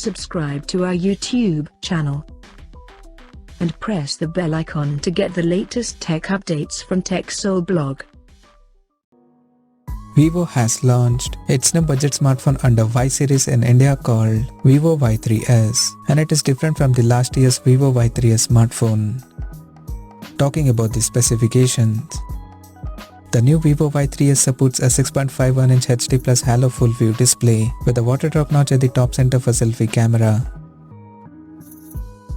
subscribe to our YouTube channel and press the bell icon to get the latest tech updates from TechSole Blog. Vivo has launched its new budget smartphone under Y series in India called Vivo Y3s, and it is different from the last year's Vivo Y3s smartphone. Talking about the specifications, the new Vivo Y3s supports a 6.51-inch HD plus Halo full view display with a water drop notch at the top center for selfie camera.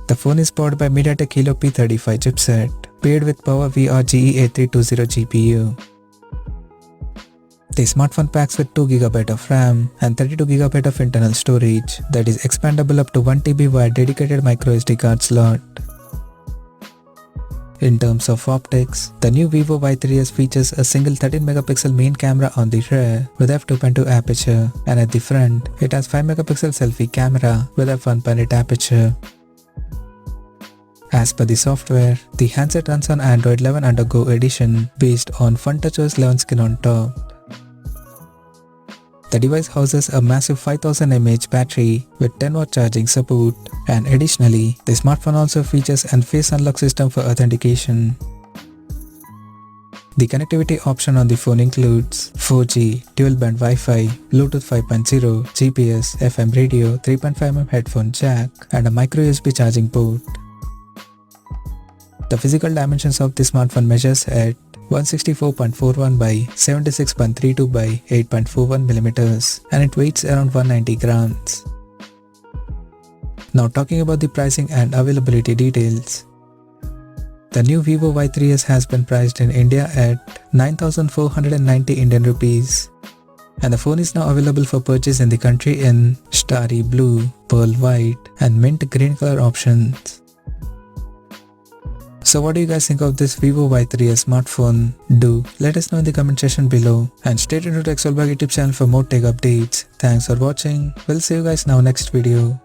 The phone is powered by MediaTek Helio P35 chipset, paired with PowerVR GE8320 GPU. The smartphone packs with 2GB of RAM and 32GB of internal storage that is expandable up to 1TB via dedicated microSD card slot. In terms of optics, the new Vivo Y3s features a single 13MP main camera on the rear with f2.2 aperture, and at the front, it has 5MP selfie camera with f1.8 aperture. As per the software, the handset runs on Android 11 under Go edition based on FunTouchOS 11 skin on top. The device houses a massive 5000 mAh battery with 10W charging support, and additionally, the smartphone also features an face unlock system for authentication. The connectivity option on the phone includes 4G, dual-band Wi-Fi, Bluetooth 5.0, GPS, FM radio, 3.5mm headphone jack, and a microUSB charging port. The physical dimensions of the smartphone measures at 164.41 by 76.32 by 8.41 mm, and it weighs around 190 grams. Now talking about the pricing and availability details. The new Vivo Y3s has been priced in India at 9,490 Indian rupees, and the phone is now available for purchase in the country in starry blue, pearl white, and mint green color options. So what do you guys think of this Vivo Y3s smartphone? Do let us know in the comment section below, and stay tuned to TechSole Blog YouTube channel for more tech updates. Thanks for watching. We'll see you guys now next video.